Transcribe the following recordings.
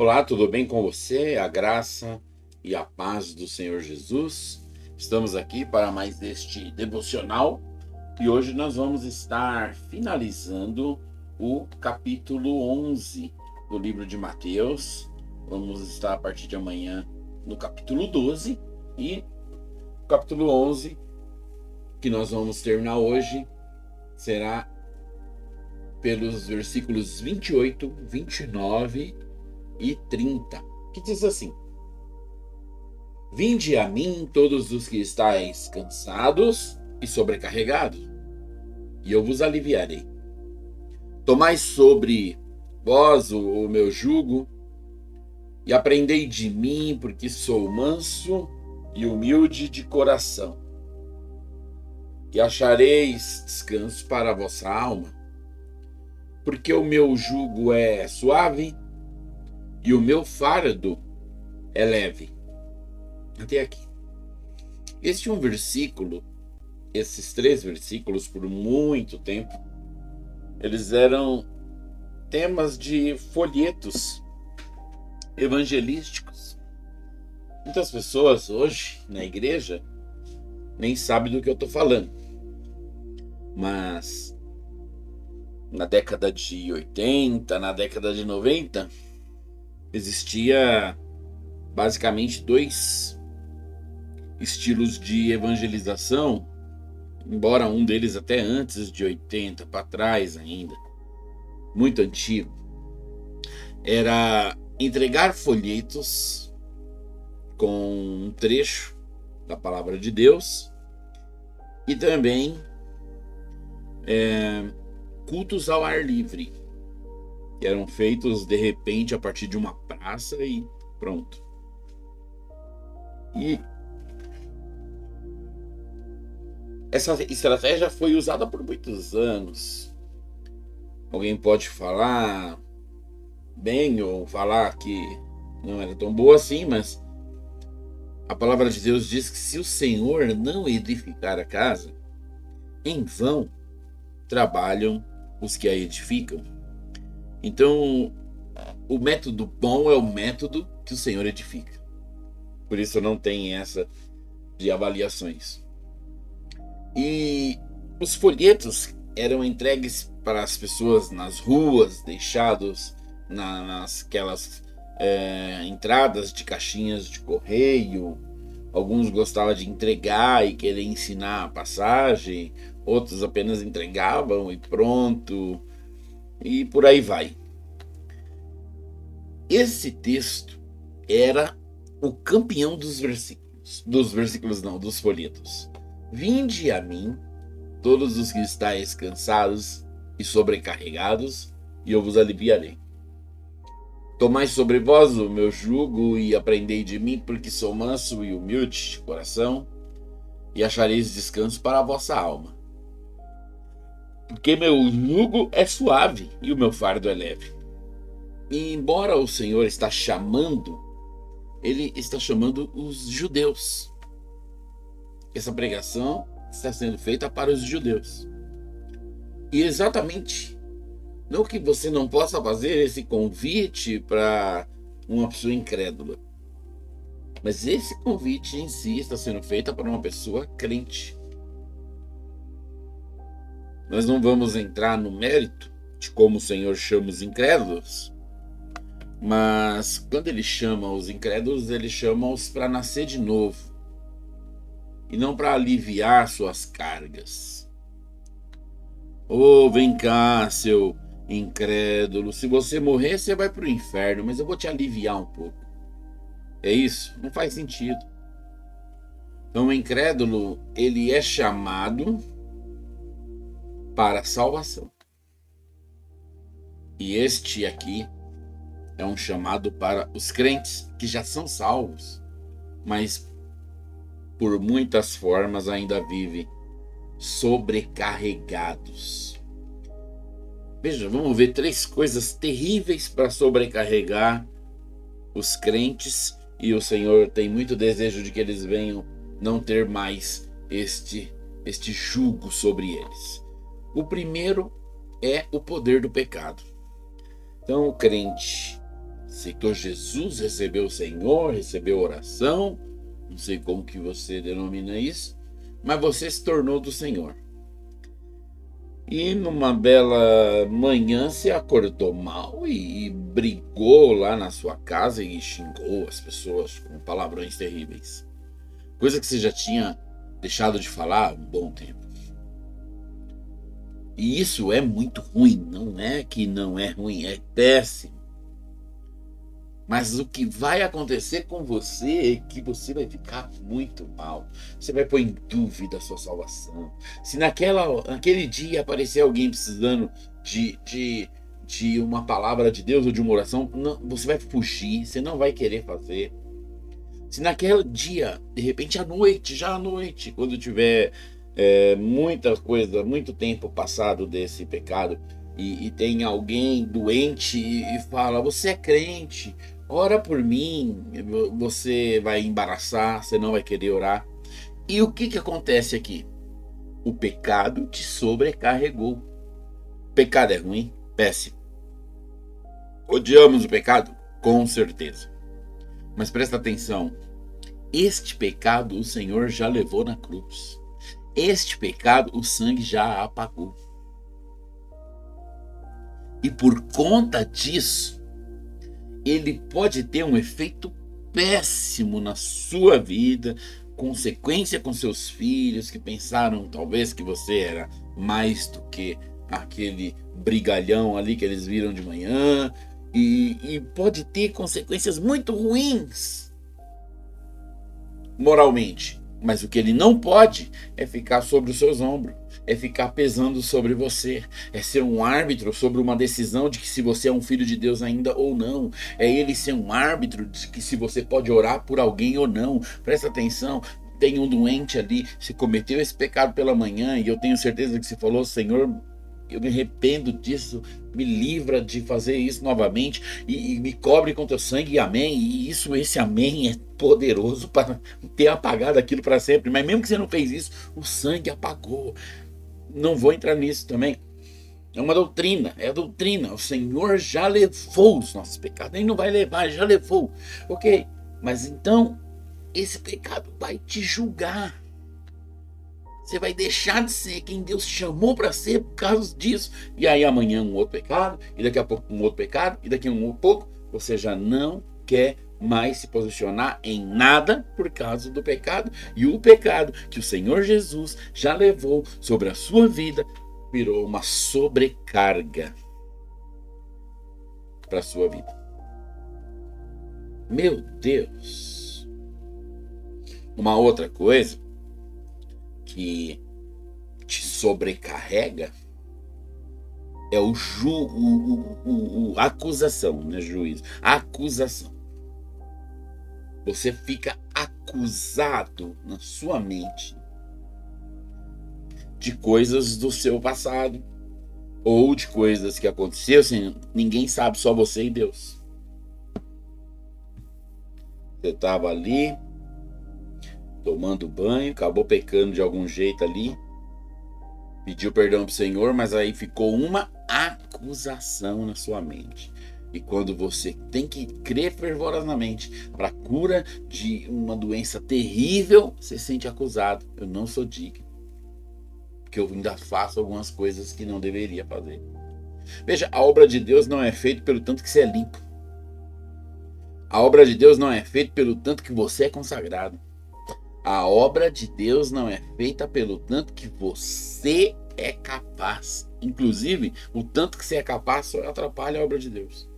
Olá, tudo bem com você? A graça e a paz do Senhor Jesus. Estamos aqui para mais este devocional e hoje nós vamos estar finalizando o capítulo 11 do livro de Mateus. Vamos estar a partir de amanhã no capítulo 12 e o capítulo 11 que nós vamos terminar hoje será pelos versículos 28, 29 e 30, que diz assim: Vinde a mim todos os que estáis cansados e sobrecarregados, e eu vos aliviarei. Tomai sobre vós o meu jugo, e aprendei de mim, porque sou manso e humilde de coração, e achareis descanso para a vossa alma, porque o meu jugo é suave e o meu fardo é leve. Até aqui. Este é um versículo, esses 3 versículos, por muito tempo, eles eram temas de folhetos evangelísticos. Muitas pessoas hoje na igreja nem sabem do que eu estou falando. Mas na década de 80, na década de 90, existia basicamente 2 estilos de evangelização, embora um deles até antes de 80 para trás ainda, muito antigo. Era entregar folhetos com um trecho da palavra de Deus e também cultos ao ar livre, que eram feitos de repente a partir de uma praça e pronto. E essa estratégia foi usada por muitos anos. Alguém pode falar bem ou falar que não era tão boa assim, mas a palavra de Deus diz que se o Senhor não edificar a casa, em vão trabalham os que a edificam. Então, o método bom é o método que o Senhor edifica. Por isso não tem essa de avaliações. E os folhetos eram entregues para as pessoas nas ruas, deixados nasquelas entradas de caixinhas de correio. Alguns gostavam de entregar e querer ensinar a passagem, outros apenas entregavam e pronto, e por aí vai. Esse texto era o campeão dos folhetos. Vinde a mim, todos os que estáis cansados e sobrecarregados, e eu vos aliviarei. Tomai sobre vós o meu jugo e aprendei de mim, porque sou manso e humilde de coração, e achareis descanso para a vossa alma. Porque meu jugo é suave e o meu fardo é leve. E embora o Senhor Ele está chamando os judeus. Essa pregação está sendo feita para os judeus. E exatamente, não que você não possa fazer esse convite para uma pessoa incrédula, mas esse convite em si está sendo feito para uma pessoa crente. Nós não vamos entrar no mérito de como o Senhor chama os incrédulos, mas quando ele chama os incrédulos, ele chama-os para nascer de novo e não para aliviar suas cargas. Vem cá, seu incrédulo, se você morrer, você vai para o inferno, mas eu vou te aliviar um pouco. É isso? Não faz sentido. Então o incrédulo, ele é chamado para a salvação. E este aqui é um chamado para os crentes que já são salvos, mas por muitas formas ainda vivem sobrecarregados. Veja, vamos ver 3 coisas terríveis para sobrecarregar os crentes, e o Senhor tem muito desejo de que eles venham não ter mais este jugo sobre eles. O primeiro é o poder do pecado. Então o crente aceitou Jesus, recebeu o Senhor, recebeu oração, não sei como que você denomina isso, mas você se tornou do Senhor. E numa bela manhã você acordou mal e brigou lá na sua casa e xingou as pessoas com palavrões terríveis. Coisa que você já tinha deixado de falar há um bom tempo. E isso é muito ruim, não é que não é ruim, é péssimo. Mas o que vai acontecer com você é que você vai ficar muito mal. Você vai pôr em dúvida a sua salvação. Se naquele dia aparecer alguém precisando de uma palavra de Deus ou de uma oração, não, você vai fugir, você não vai querer fazer. Se naquele dia, de repente já à noite, quando tiver muita coisa, muito tempo passado desse pecado, e tem alguém doente e fala, você é crente, ora por mim, você vai embaraçar, você não vai querer orar. E o que acontece aqui? O pecado te sobrecarregou. O pecado é ruim? Péssimo. Odiamos o pecado? Com certeza. Mas presta atenção, este pecado o Senhor já levou na cruz. Este pecado o sangue já apagou. E por conta disso, ele pode ter um efeito péssimo na sua vida, consequência com seus filhos que pensaram talvez que você era mais do que aquele brigalhão ali que eles viram de manhã, e pode ter consequências muito ruins moralmente. Mas o que ele não pode é ficar sobre os seus ombros, é ficar pesando sobre você, é ser um árbitro sobre uma decisão de que se você é um filho de Deus ainda ou não, é ele ser um árbitro de que se você pode orar por alguém ou não. Presta atenção, tem um doente ali, se cometeu esse pecado pela manhã, e eu tenho certeza que você falou, Senhor, eu me arrependo disso, me livra de fazer isso novamente e me cobre com teu sangue, amém. E esse amém é poderoso para ter apagado aquilo para sempre. Mas mesmo que você não fez isso, o sangue apagou. Não vou entrar nisso também. É uma doutrina, é a doutrina. O Senhor já levou os nossos pecados, ele não vai levar, ele já levou. Ok, mas então esse pecado vai te julgar. Você vai deixar de ser quem Deus chamou para ser por causa disso. E aí amanhã um outro pecado, e daqui a pouco um outro pecado, e daqui a um pouco você já não quer mais se posicionar em nada por causa do pecado. E o pecado que o Senhor Jesus já levou sobre a sua vida virou uma sobrecarga para a sua vida. Meu Deus! Uma outra coisa que te sobrecarrega é a acusação, né, juízo? A acusação. Você fica acusado na sua mente de coisas do seu passado ou de coisas que aconteceram, assim, ninguém sabe, só você e Deus. Você estava ali tomando banho, acabou pecando de algum jeito ali, pediu perdão pro Senhor, mas aí ficou uma acusação na sua mente. E quando você tem que crer fervorosamente para a cura de uma doença terrível, você se sente acusado. Eu não sou digno, porque eu ainda faço algumas coisas que não deveria fazer. Veja, a obra de Deus não é feita pelo tanto que você é limpo. A obra de Deus não é feita pelo tanto que você é consagrado. A obra de Deus não é feita pelo tanto que você é capaz. Inclusive, o tanto que você é capaz só atrapalha a obra de Deus.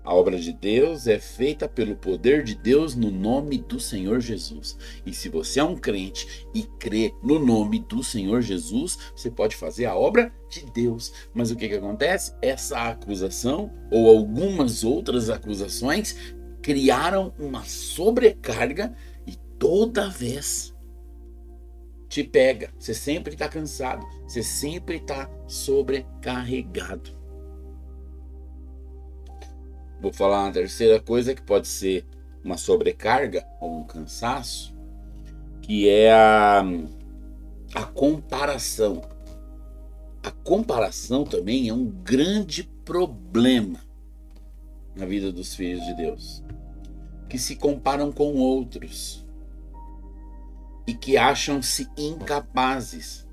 A obra de Deus é feita pelo poder de Deus no nome do Senhor Jesus. E se você é um crente e crê no nome do Senhor Jesus, você pode fazer a obra de Deus. Mas o que acontece? Essa acusação ou algumas outras acusações criaram uma sobrecarga e toda vez te pega. Você sempre está cansado, você sempre está sobrecarregado. Vou falar uma terceira coisa que pode ser uma sobrecarga ou um cansaço, que é a comparação. A comparação também é um grande problema na vida dos filhos de Deus, que se comparam com outros e que acham-se incapazes.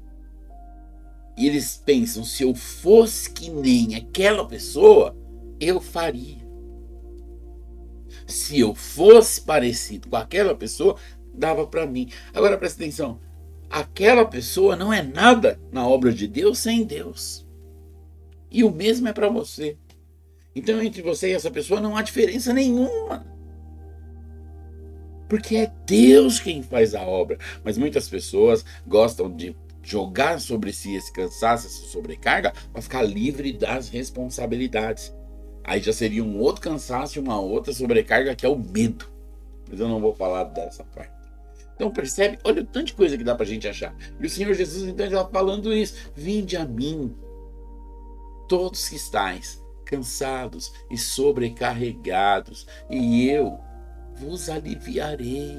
E eles pensam, se eu fosse que nem aquela pessoa, eu faria. Se eu fosse parecido com aquela pessoa, dava para mim. Agora presta atenção, aquela pessoa não é nada na obra de Deus sem Deus. E o mesmo é para você. Então entre você e essa pessoa não há diferença nenhuma. Porque é Deus quem faz a obra. Mas muitas pessoas gostam de jogar sobre si esse cansaço, essa sobrecarga, para ficar livre das responsabilidades. Aí já seria um outro cansaço e uma outra sobrecarga, que é o medo. Mas eu não vou falar dessa parte. Então percebe, olha o tanto de coisa que dá pra gente achar. E o Senhor Jesus então está falando isso. Vinde a mim, todos que estáis cansados e sobrecarregados, e eu vos aliviarei.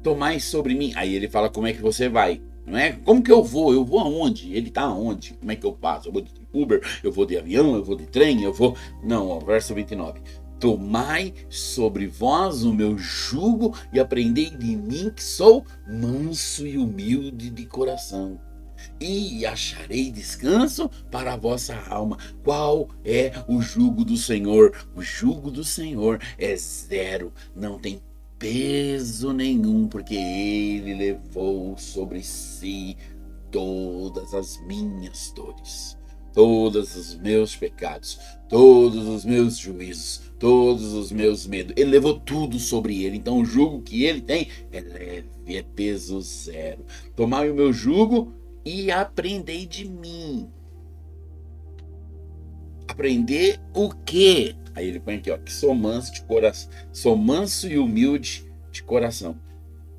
Tomai sobre mim. Aí ele fala como é que você vai. Não é? Como que eu vou? Eu vou aonde? Ele está aonde? Como é que eu passo? Eu vou de Uber? Eu vou de avião? Eu vou de trem? Eu vou... Não, ó, verso 29. Tomai sobre vós o meu jugo e aprendei de mim, que sou manso e humilde de coração, e acharei descanso para a vossa alma. Qual é o jugo do Senhor? O jugo do Senhor é zero, não tem peso nenhum, porque ele levou sobre si todas as minhas dores, todos os meus pecados, todos os meus juízos, todos os meus medos. Ele levou tudo sobre ele. Então o jugo que ele tem é leve, é peso zero. Tomai o meu jugo e aprendei de mim. Aprender o quê? Aí ele põe aqui, ó, que sou manso de coração, sou manso e humilde de coração.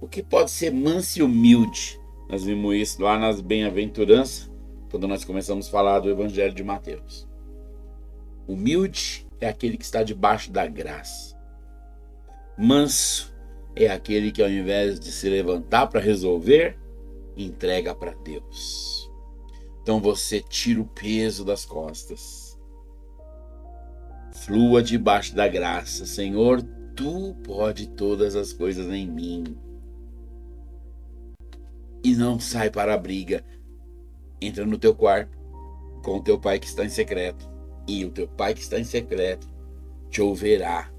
O que pode ser manso e humilde? Nós vimos isso lá nas bem-aventuranças, quando nós começamos a falar do Evangelho de Mateus. Humilde é aquele que está debaixo da graça. Manso é aquele que, ao invés de se levantar para resolver, entrega para Deus. Então você tira o peso das costas. Flua debaixo da graça. Senhor, tu pode todas as coisas em mim. E não sai para a briga. Entra no teu quarto com o teu pai que está em secreto. E o teu pai que está em secreto te ouvirá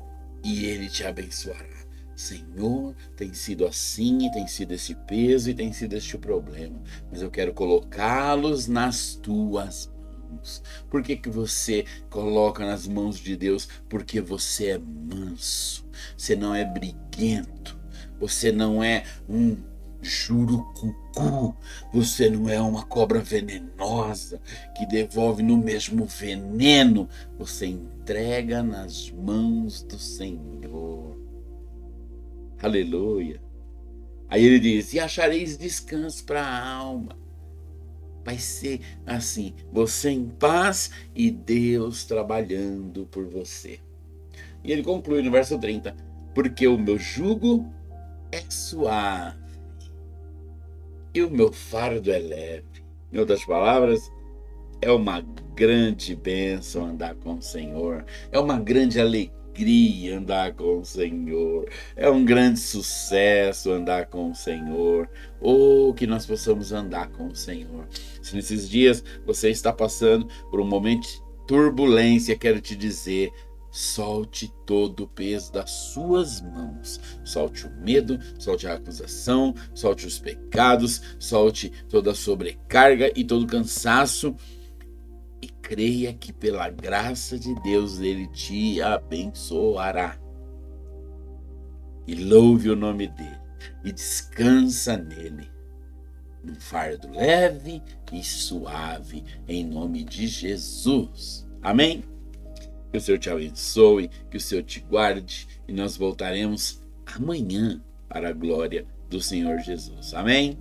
e ele te abençoará. Senhor, tem sido assim, e tem sido esse peso, e tem sido este problema, mas eu quero colocá-los nas tuas mãos. Por que que você coloca nas mãos de Deus? Porque você é manso, você não é briguento, você não é um jurucucu, você não é uma cobra venenosa que devolve no mesmo veneno. Você entrega nas mãos do Senhor. Aleluia. Aí ele diz, e achareis descanso para a alma. Vai ser assim, você em paz e Deus trabalhando por você. E ele conclui no verso 30, porque o meu jugo é suave e o meu fardo é leve. Em outras palavras, é uma grande bênção andar com o Senhor, é uma grande alegria andar com o Senhor, é um grande sucesso andar com o Senhor. Ou que nós possamos andar com o Senhor. Se nesses dias você está passando por um momento de turbulência, quero te dizer, solte todo o peso das suas mãos. Solte o medo, solte a acusação, solte os pecados, solte toda a sobrecarga e todo o cansaço. E creia que pela graça de Deus Ele te abençoará. E louve o nome dEle. E descansa nele. Num fardo leve e suave. Em nome de Jesus. Amém? Que o Senhor te abençoe. Que o Senhor te guarde. E nós voltaremos amanhã para a glória do Senhor Jesus. Amém?